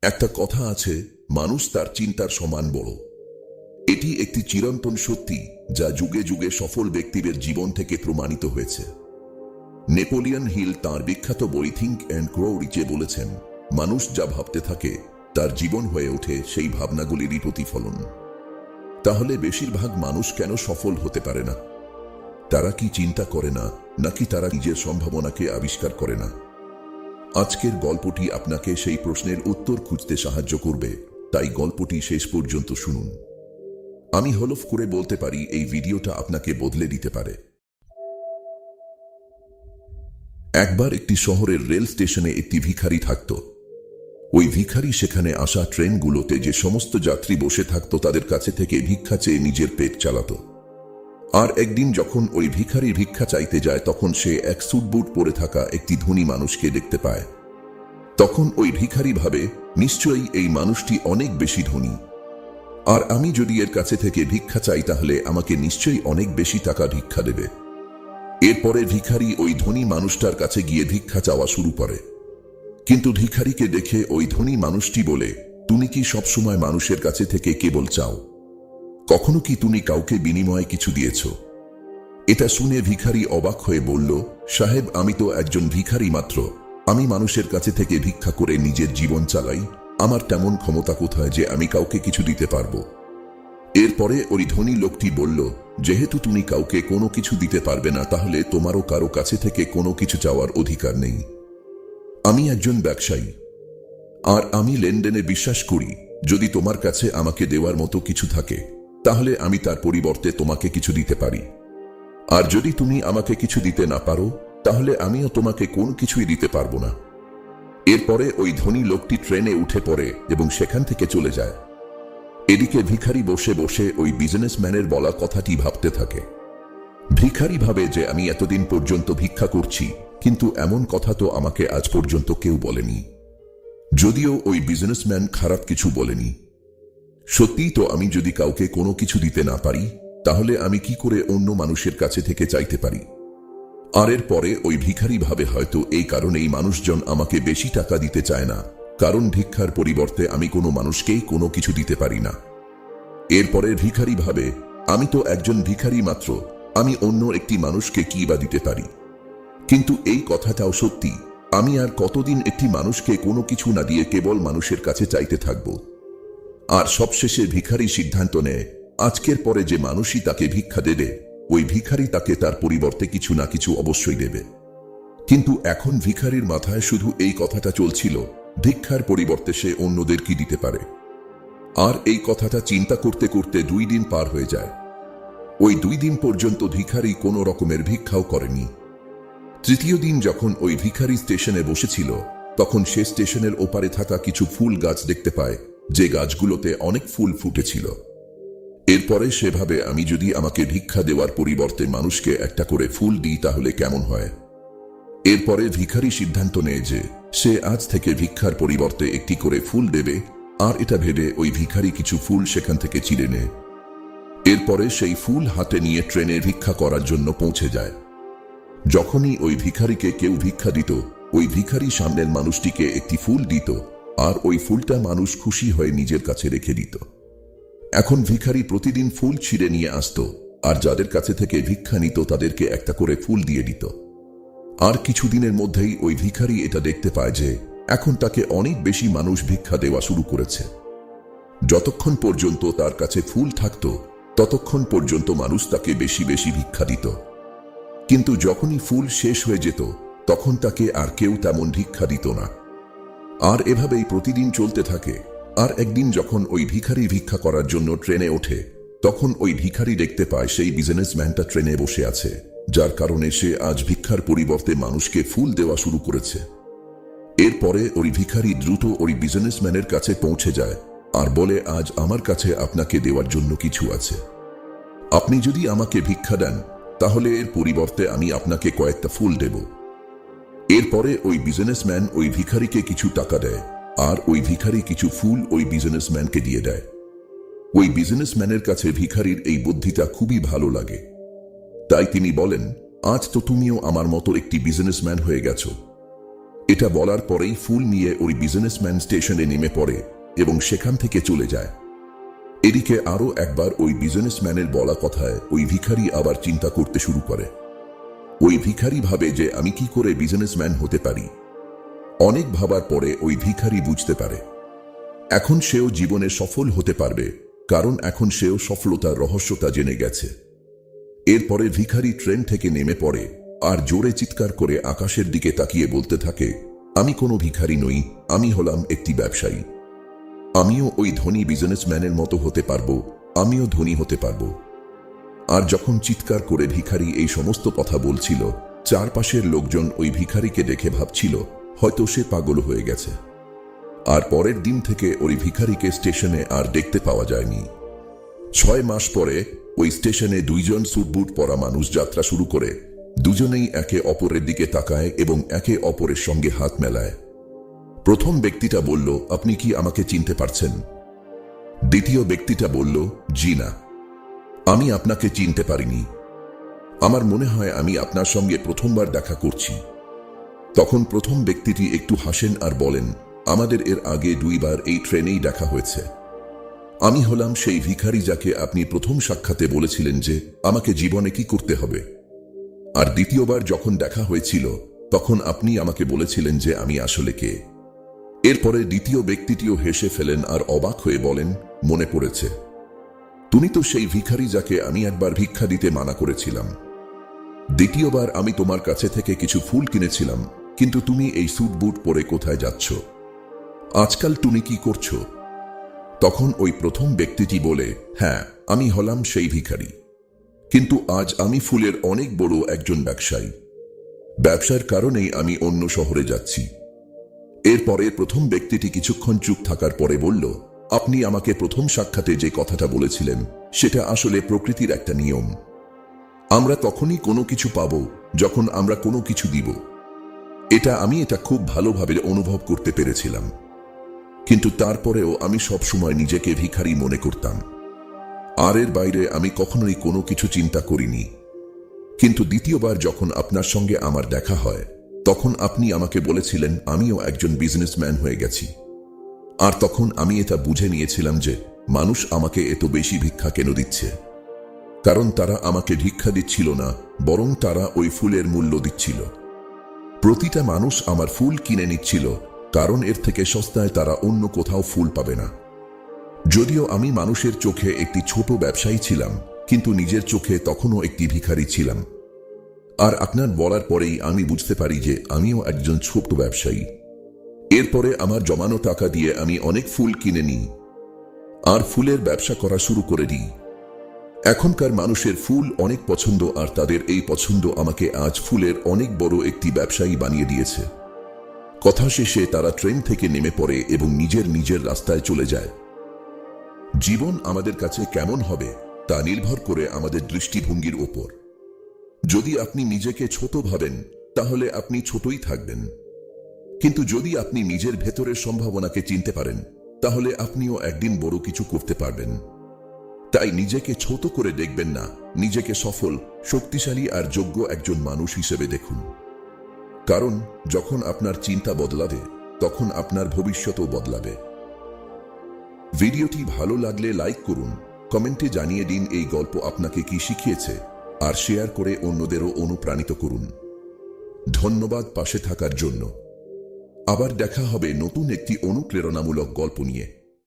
একটা কথা আছে, মানুষ তার চিন্তার সমান বড়। এটি একটি চিরন্তন সত্যি যা যুগে যুগে সফল ব্যক্তিদের জীবন থেকে প্রমাণিত হয়েছে। নেপোলিয়ন হিল তাঁর বিখ্যাত বই থিঙ্ক অ্যান্ড গ্রো রিচে বলেছেন, মানুষ যা ভাবতে থাকে তার জীবন হয়ে ওঠে সেই ভাবনাগুলিরই প্রতিফলন। তাহলে বেশিরভাগ মানুষ কেন সফল হতে পারে না? তারা কি চিন্তা করে না, নাকি তারা নিজের সম্ভাবনাকে আবিষ্কার করে না? আজকের গল্পটি আপনাকে সেই প্রশ্নের উত্তর খুঁজতে সাহায্য করবে, তাই গল্পটি শেষ পর্যন্ত শুনুন। আমি হলফ করে বলতে পারি এই ভিডিওটা আপনাকে বদলে দিতে পারে। একবার একটি শহরের রেল স্টেশনে একটি ভিখারি থাকত। ওই ভিখারি সেখানে আসা ট্রেনগুলোতে যে সমস্ত যাত্রী বসে থাকত তাদের কাছে থেকে ভিক্ষা চেয়ে নিজের পেট চালাত। আর একদিন যখন ওই ভিখারি ভিক্ষা চাইতে যায় তখন সে এক স্যুটবুট পরে থাকা একটি ধনী মানুষকে দেখতে পায়। তখন ওই ভিখারি ভাবে, নিশ্চয়ই এই মানুষটি অনেক বেশি ধনী, আর আমি যদি এর কাছে থেকে ভিক্ষা চাই তাহলে আমাকে নিশ্চয়ই অনেক বেশি টাকা ভিক্ষা দেবে। এরপরে ভিখারি ওই ধনী মানুষটার কাছে গিয়ে ভিক্ষা চাওয়া শুরু করে। কিন্তু ভিখারিকে দেখে ওই ধনী মানুষটি বলে, তুমি কি সবসময় মানুষের কাছে থেকে কেবল চাও? কখনো কি তুমি কাউকে বিনিময়ে কিছু দিয়েছ? এটা শুনে ভিখারি অবাক হয়ে বলল, সাহেব, আমি তো একজন ভিখারি মাত্র। আমি মানুষের কাছে থেকে ভিক্ষা করে নিজের জীবন চালাই। আমার তেমন ক্ষমতা কোথায় যে আমি কাউকে কিছু দিতে পারবো? এরপরে ওই ধনী লোকটি বলল, যেহেতু তুমি কাউকে কোনো কিছু দিতে পারবে না তাহলে তোমারও কারো কাছে থেকে কোনো কিছু চাওয়ার অধিকার নেই। আমি একজন ব্যবসায়ী, আর আমি লেনদেনে বিশ্বাস করি। যদি তোমার কাছে আমাকে দেওয়ার মতো কিছু থাকে তাহলে আমি তার পরিবর্তে তোমাকে কিছু দিতে পারি। আর যদি তুমি আমাকে কিছু দিতে না পারো তাহলে আমিও তোমাকে কোন কিছুই দিতে পারবো না। এরপরে ওই ধনী লোকটি ট্রেনে উঠে পড়ে এবং সেখান থেকে চলে যায়। এদিকে ভিখারি বসে বসে ওই বিজনেসম্যানের বলা কথাটি ভাবতে থাকে। ভিখারি ভাবে যে আমি এতদিন পর্যন্ত ভিক্ষা করছি, কিন্তু এমন কথা তো আমাকে আজ পর্যন্ত কেউ বলেনি। যদিও ওই বিজনেসম্যান খারাপ কিছু বলেনি। সত্যিই তো আমি যদি কাউকে কোনো কিছু দিতে না পারি তাহলে আমি কি করে অন্য মানুষের কাছে থেকে চাইতে পারি? আর এরপরে ওই ভিখারি ভাবে, হয়তো এই কারণেই মানুষজন আমাকে বেশি টাকা দিতে চায় না, কারণ ভিক্ষার পরিবর্তে আমি কোনো মানুষকেই কোনো কিছু দিতে পারি না। এরপরে ভিখারি ভাবে, আমি তো একজন ভিখারি মাত্র, আমি অন্য একটি মানুষকে কি বা দিতে পারি? কিন্তু এই কথাটাও সত্যি, আমি আর কতদিন একটি মানুষকে কোনো কিছু না দিয়ে কেবল মানুষের কাছে চাইতে থাকব? আর সবশেষে ভিখারি সিদ্ধান্ত নেয়, আজকের পরে যে মানুষই তাকে ভিক্ষা দেবে ওই ভিখারি তাকে তার পরিবর্তে কিছু না কিছু অবশ্যই দেবে। কিন্তু এখন ভিখারির মাথায় শুধু এই কথাটা চলছিল, ভিক্ষার পরিবর্তে সে অন্যদের কি দিতে পারে। আর এই কথাটা চিন্তা করতে করতে 2 দিন পার হয়ে যায়। ওই 2 দিন পর্যন্ত ভিখারি কোনো রকমের ভিক্ষাও করেনি। তৃতীয় দিন যখন ওই ভিখারি স্টেশনে বসেছিল তখন সে স্টেশনের ওপারে থাকা কিছু ফুল গাছ দেখতে পায়, যে গাছগুলোতে অনেক ফুল ফুটেছিল। এরপরে সে ভাবে, আমি যদি আমাকে ভিক্ষা দেওয়ার পরিবর্তে মানুষকে একটা করে ফুল দিই তাহলে কেমন হয়? এরপরে ভিখারি সিদ্ধান্ত নেয় যে সে আজ থেকে ভিক্ষার পরিবর্তে একটি করে ফুল দেবে, আর এটা ভেবে ওই ভিখারি কিছু ফুল সেখান থেকে চিড়ে নেয়। এরপরে সেই ফুল হাতে নিয়ে ট্রেনে ভিক্ষা করার জন্য পৌঁছে যায়। যখনই ওই ভিখারিকে কেউ ভিক্ষা দিত ওই ভিখারি সামনের মানুষটিকে একটি ফুল দিত, আর ওই ফুলটা মানুষ খুশি হয়ে নিজের কাছে রেখে দিত। এখন ভিখারি প্রতিদিন ফুল ছিঁড়ে নিয়ে আসতো, আর যাদের কাছে থেকে ভিক্ষা নিত তাদেরকে একটা করে ফুল দিয়ে দিত। আর কিছুদিনের মধ্যেই ওই ভিখারি এটা দেখতে পায় যে এখন তাকে অনেক বেশি মানুষ ভিক্ষা দেওয়া শুরু করেছে। যতক্ষণ পর্যন্ত তার কাছে ফুল থাকত ততক্ষণ পর্যন্ত মানুষ তাকে বেশি বেশি ভিক্ষা দিত। কিন্তু যখনই ফুল শেষ হয়ে যেত তখন তাকে আর কেউ তেমন ভিক্ষা দিত না। আর এভাবেই প্রতিদিন চলতে থাকে। আর একদিন যখন ওই ভিখারি ভিক্ষা করার জন্য ট্রেনে ওঠে তখন ওই ভিখারি দেখতে পায় সেই বিজনেসম্যানটা ট্রেনে বসে আছে, যার কারণে সে আজ ভিক্ষার পরিবর্তে মানুষকে ফুল দেওয়া শুরু করেছে। এরপরে ওই ভিখারি দ্রুত ওই বিজনেসম্যানের কাছে পৌঁছে যায় আর বলে, আজ আমার কাছে আপনাকে দেওয়ার জন্য কিছু আছে। আপনি যদি আমাকে ভিক্ষা দেন তাহলে এর পরিবর্তে আমি আপনাকে কয়েকটা ফুল দেব। এরপরে ওই বিজনেসম্যান ওই ভিখারিকে কিছু টাকা দেয়, আর ওই ভিখারি কিছু ফুল ওই বিজনেসম্যানকে দিয়ে দেয়। ওই বিজনেসম্যানের কাছে ভিখারির এই বুদ্ধিটা খুবই ভালো লাগে, তাই তিনি বলেন, আজ তো তুমিও আমার মতো একটি বিজনেসম্যান হয়ে গেছো। এটা বলার পরেই ফুল নিয়ে ওই বিজনেসম্যান স্টেশনে নেমে পড়ে এবং সেখান থেকে চলে যায়। এদিকে আরো একবার ওই বিজনেসম্যানের বলা কথায় ওই ভিখারি আবার চিন্তা করতে শুরু করে। ওই ভিখারি ভাবে যে আমি কি করে বিজনেসম্যান হতে পারি। অনেক ভাবার পরে ওই ভিখারি বুঝতে পারে এখন সেও জীবনে সফল হতে পারবে, কারণ এখন সেও সফলতার রহস্যটা জেনে গেছে। এরপরে ভিখারি ট্রেন থেকে নেমে পড়ে আর জোরে চিৎকার করে আকাশের দিকে তাকিয়ে বলতে থাকে, আমি কোনো ভিখারি নই, আমি হলাম একটি ব্যবসায়ী। আমিও ওই ধনী বিজনেসম্যানের মতো হতে পারবো, আমিও ধনী হতে পারবো। আর যখন চিৎকার করে ভিখারি এই সমস্ত কথা বলছিল, চারপাশের লোকজন ওই ভিখারিকে দেখে ভাবছিল হয়তো সে পাগল হয়ে গেছে। আর পরের দিন থেকে ওই ভিখারিকে স্টেশনে আর দেখতে পাওয়া যায়নি। 6 মাস পরে ওই স্টেশনে দুইজন স্যুটবুট পরা মানুষ যাত্রা শুরু করে। দুজনেই একে অপরের দিকে তাকায় এবং একে অপরের সঙ্গে হাত মেলায়। প্রথম ব্যক্তিটা বলল, আপনি কি আমাকে চিনতে পারছেন? দ্বিতীয় ব্যক্তিটা বলল, জি না, আমি আপনাকে চিনতে পারিনি। আমার মনে হয় আমি আপনার সঙ্গে প্রথমবার দেখা করছি। তখন প্রথম ব্যক্তিটি একটু হাসেন আর বলেন, আমাদের এর আগে 2 বার এই ট্রেনেই দেখা হয়েছে। আমি হলাম সেই ভিখারি যাকে আপনি প্রথম সাক্ষাতে বলেছিলেন যে আমাকে জীবনে কি করতে হবে। আর দ্বিতীয়বার যখন দেখা হয়েছিল তখন আপনি আমাকে বলেছিলেন যে আমি আসলে কে। এরপরে দ্বিতীয় ব্যক্তিটিও হেসে ফেলেন আর অবাক হয়ে বলেন, মনে পড়েছে, তুমি তো সেই ভিখারি যাকে আমি একবার ভিক্ষা দিতে মানা করেছিলাম। দ্বিতীয়বার আমি তোমার কাছে থেকে কিছু ফুল কিনেছিলাম, কিন্তু তুমি এই স্যুট বুট পরে কোথায় যাচ্ছ? আজকাল তুমি কি করছো? তখন ওই প্রথম ব্যক্তিটি বলে, হ্যাঁ, আমি হলাম সেই ভিখারি, কিন্তু আজ আমি ফুলের অনেক বড় একজন ব্যবসায়ী। ব্যবসার কারণেই আমি অন্য শহরে যাচ্ছি। এরপরে প্রথম ব্যক্তিটি কিছুক্ষণ চুপ থাকার পরে বলল, আপনি আমাকে প্রথম সাক্ষাতে যে কথাটা বলেছিলেন সেটা আসলে প্রকৃতির একটা নিয়ম। আমরা তখনই কোনো কিছু পাব যখন আমরা কোনো কিছু দিব। আমি এটা খুব ভালোভাবে অনুভব করতে পেরেছিলাম, কিন্তু তারপরেও আমি সব সময় নিজেকে ভিখারি মনে করতাম। আর এর বাইরে আমি কখনোই কোনো কিছু চিন্তা করিনি। কিন্তু দ্বিতীয়বার যখন আপনার সঙ্গে আমার দেখা হয় তখন আপনি আমাকে বলেছিলেন আমিও একজন বিজনেসম্যান হয়ে গেছি। আর তখন আমি এটা বুঝে নিয়েছিলাম যে মানুষ আমাকে এত বেশি ভিক্ষা কেন দিচ্ছে, কারণ তারা আমাকে ভিক্ষা দিচ্ছিল না, বরং তারা ওই ফুলের মূল্য দিচ্ছিল। প্রতিটা মানুষ আমার ফুল কিনে নিচ্ছিল, কারণ এর থেকে সস্তায় তারা অন্য কোথাও ফুল পাবে না। যদিও আমি মানুষের চোখে একটি ছোট ব্যবসায়ী ছিলাম, কিন্তু নিজের চোখে তখনও একটি ভিখারি ছিলাম। আর আপনার বলার পরেই আমি বুঝতে পারি যে আমিও একজন ছোট ব্যবসায়ী। এরপরে আমার জমানো টাকা দিয়ে আমি অনেক ফুল কিনে নিই আর ফুলের ব্যবসা করা শুরু করে দিই। এখনকার মানুষের ফুল অনেক পছন্দ, আর তাদের এই পছন্দ আমাকে আজ ফুলের অনেক বড় একটি ব্যবসায়ী বানিয়ে দিয়েছে। কথা শেষে তারা ট্রেন থেকে নেমে পড়ে এবং নিজের রাস্তায় চলে যায়। জীবন আমাদের কাছে কেমন হবে তা নির্ভর করে আমাদের দৃষ্টিভঙ্গির ওপর। যদি আপনি নিজেকে ছোট ভাবেন তাহলে আপনি ছোটই থাকবেন, কিন্তু যদি আপনি নিজের ভেতরের সম্ভাবনাকে চিনতে পারেন তাহলে আপনিও একদিন বড় কিছু করতে পারবেন। তাই নিজেকে ছোট করে দেখবেন না, নিজেকে সফল, শক্তিশালী আর যোগ্য একজন মানুষ হিসেবে দেখুন। কারণ যখন আপনার চিন্তা বদলাবে তখন আপনার ভবিষ্যতও বদলাবে। ভিডিওটি ভালো লাগলে লাইক করুন, কমেন্টে জানিয়ে দিন এই গল্প আপনাকে কি শিখিয়েছে, আর শেয়ার করে অন্যদেরও অনুপ্রাণিত করুন। ধন্যবাদ পাশে থাকার জন্য। আবার দেখা হবে নতুন একটি অনুপ্রেরণামূলক গল্প নিয়ে।